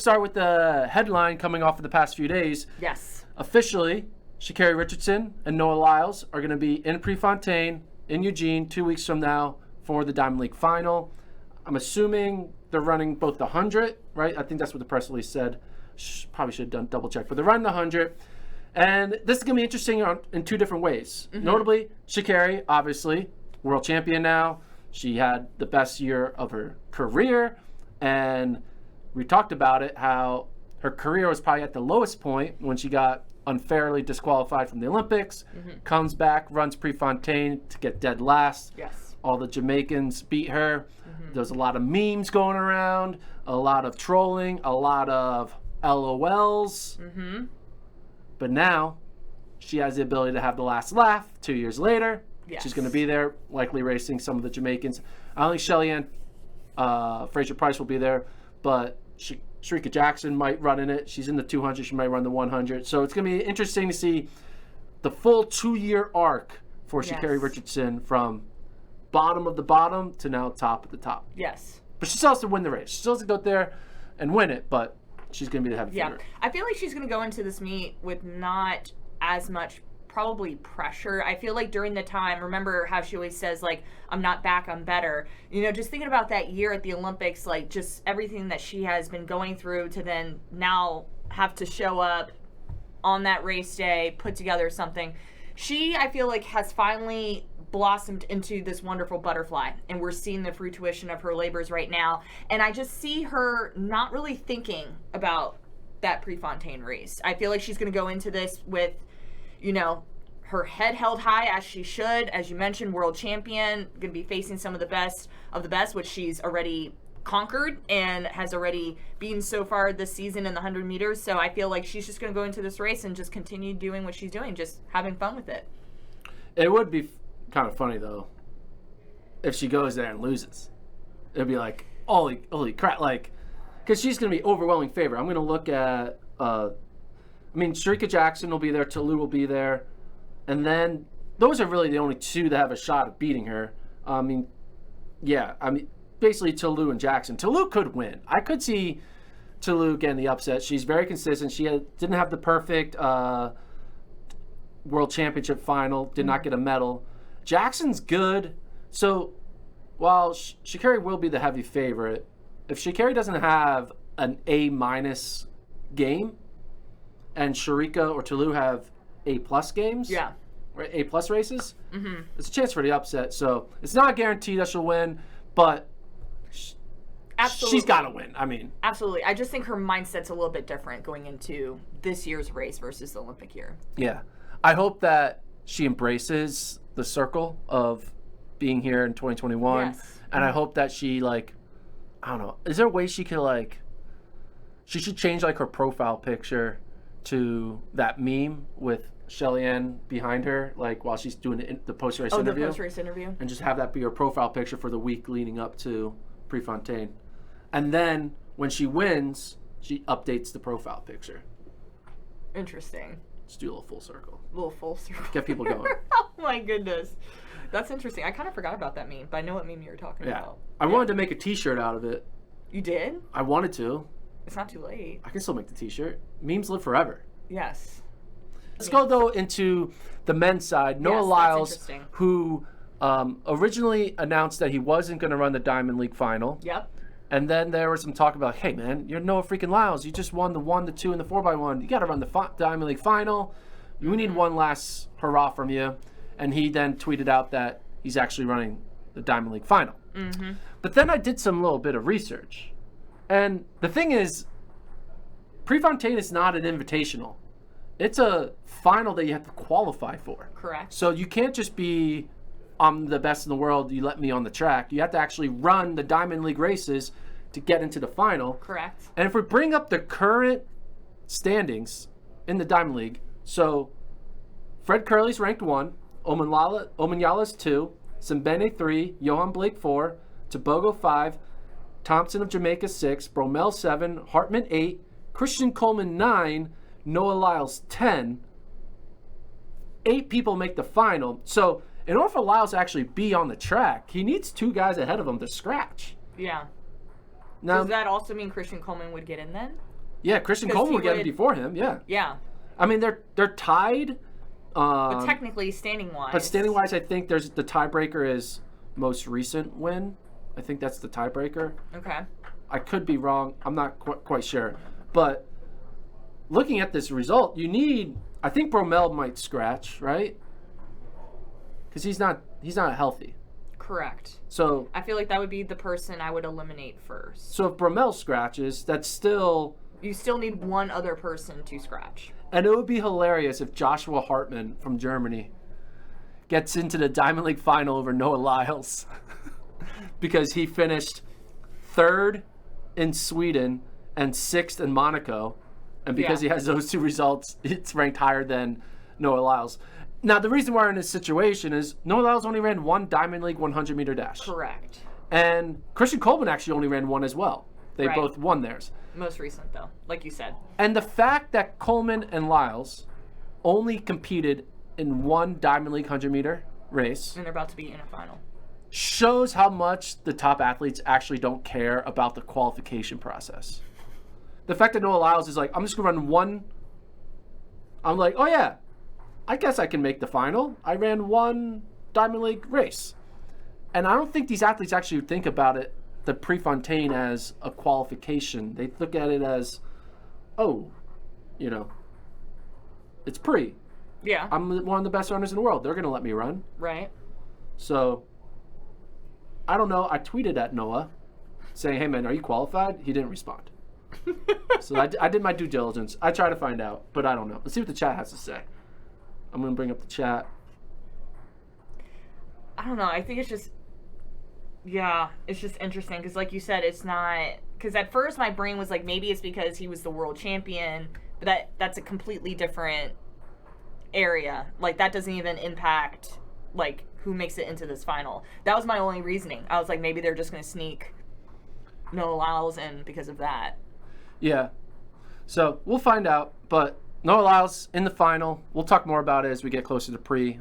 start with the headline coming off of the past few days. Yes. Officially, Sha'Carri Richardson and Noah Lyles are going to be in Prefontaine in Eugene 2 weeks from now for the Diamond League final. I'm assuming they're running both the 100, right? I think that's what the press release said. Probably should have done double check, but they're running the 100. And this is going to be interesting in two different ways. Mm-hmm. Notably, Sha'Carri, obviously, world champion now. She had the best year of her career. And we talked about it, how her career was probably at the lowest point when she got unfairly disqualified from the Olympics. Mm-hmm. Comes back, runs Prefontaine to get dead last. Yes. All the Jamaicans beat her. Mm-hmm. There's a lot of memes going around, a lot of trolling, a lot of LOLs. Mm-hmm. But now, she has the ability to have the last laugh 2 years later. Yes. She's going to be there, likely racing some of the Jamaicans. I don't think Shelly-Ann Fraser-Price will be there, but Shericka Jackson might run in it. She's in the 200. She might run the 100. So it's going to be interesting to see the full 2-year arc for Sha'Carri Richardson from bottom of the bottom to now top of the top. Yes. But she still has to win the race. She still has to go there and win it, but she's going to be the heavy favorite. I feel like she's going to go into this meet with not as much probably pressure. I feel like during the time, remember how she always says, like, I'm not back, I'm better. You know, just thinking about that year at the Olympics, like, just everything that she has been going through to then now have to show up on that race day, put together something. She, I feel like, has finally blossomed into this wonderful butterfly, and we're seeing the fruition of her labors right now. And I just see her not really thinking about that Prefontaine race. I feel like she's going to go into this with, you know, her head held high as she should. As you mentioned, world champion, going to be facing some of the best, which she's already conquered and has already beaten so far this season in the 100 meters. So I feel like she's just going to go into this race and just continue doing what she's doing, just having fun with it. It would be kind of funny, though, if she goes there and loses. It'd be like, holy crap, like, because she's going to be overwhelming favorite. I'm going to look at, Shericka Jackson will be there, Toulouse will be there, and then those are really the only two that have a shot at beating her. Basically Toulouse and Jackson. Toulouse could win. I could see Toulouse getting the upset. She's very consistent. She didn't have the perfect world championship final, did not get a medal. Jackson's good. So while Sha'Carri will be the heavy favorite, if Sha'Carri doesn't have an A- game and Shericka or Toulouse have A+ games, right, A+ races, it's a chance for the upset. So it's not guaranteed that she'll win, but absolutely, she's got to win. Absolutely. I just think her mindset's a little bit different going into this year's race versus the Olympic year. Yeah. I hope that she embraces the circle of being here in 2021. Yes. And I hope that she, like, I don't know, is there a way she could, she should change, her profile picture to that meme with Shelly-Ann behind her, while she's doing the post-race interview. The post-race interview. And just have that be her profile picture for the week leading up to Prefontaine. And then when she wins, she updates the profile picture. Interesting. Let's do a little full circle. Get people going. Oh my goodness. That's interesting. I kind of forgot about that meme, but I know what meme you were talking about. I wanted to make a t-shirt out of it. You did? I wanted to. It's not too late. I can still make the t-shirt. Memes live forever. Yes. Let's go, though, into the men's side. Noah Lyles, who originally announced that he wasn't going to run the Diamond League final. Yep. And then there was some talk about, hey, man, you're Noah freaking Lyles. You just won the 1, the 2, and the 4x1. You got to run the Diamond League final. We need one last hurrah from you. And he then tweeted out that he's actually running the Diamond League final. Mm-hmm. But then I did some little bit of research. And the thing is, Prefontaine is not an invitational. It's a final that you have to qualify for. Correct. So you can't just be, I'm the best in the world, you let me on the track. You have to actually run the Diamond League races to get into the final. Correct. And if we bring up the current standings in the Diamond League, so Fred Curley's ranked 1, Omanyala's 2, Simbene 3, Johan Blake 4, Tobogo 5, Thompson of Jamaica 6, Bromell 7, Hartman 8, Christian Coleman 9, Noah Lyles 10. 8 people make the final. So in order for Lyles to actually be on the track, he needs 2 guys ahead of him to scratch. Yeah. Now, does that also mean Christian Coleman would get in then? Yeah, Christian 'Cause Coleman he would get it would- before him. Yeah. Yeah. I mean, they're tied. But technically, standing wise. But standing wise, I think there's the tiebreaker is most recent win. I think that's the tiebreaker. Okay. I could be wrong. I'm not quite sure. But looking at this result, you need. I think Bromell might scratch, right? Because he's not healthy. Correct. So I feel like that would be the person I would eliminate first. if Bromell scratches, that's still. You still need one other person to scratch. And it would be hilarious if Joshua Hartman from Germany gets into the Diamond League final over Noah Lyles because he finished 3rd in Sweden and 6th in Monaco. And because he has those 2 results, it's ranked higher than Noah Lyles. Now, the reason why we're in this situation is Noah Lyles only ran 1 Diamond League 100-meter dash. Correct. And Christian Coleman actually only ran 1 as well. They both won theirs. Most recent, though, like you said. And the fact that Coleman and Lyles only competed in 1 Diamond League 100-meter race And they're about to be in a final. shows how much the top athletes actually don't care about the qualification process. The fact that Noah Lyles is like, I'm just going to run 1. I'm like, oh, yeah, I guess I can make the final. I ran 1 Diamond League race. And I don't think these athletes actually think about it, the Prefontaine, as a qualification. They look at it as, oh, it's pre. Yeah. I'm one of the best runners in the world. They're going to let me run. Right. So, I don't know. I tweeted at Noah saying, hey, man, are you qualified? He didn't respond. So I did my due diligence. I tried to find out, but I don't know. Let's see what the chat has to say. I'm going to bring up the chat. I don't know. I think it's just, it's just interesting because, like you said, it's not. Because at first my brain was like, maybe it's because he was the world champion, but that's a completely different area. Like, that doesn't even impact, like, who makes it into this final. That was my only reasoning. I was like, maybe they're just going to sneak Noah Lyles in because of that. Yeah. So we'll find out. But Noah Lyles in the final. We'll talk more about it as we get closer to pre.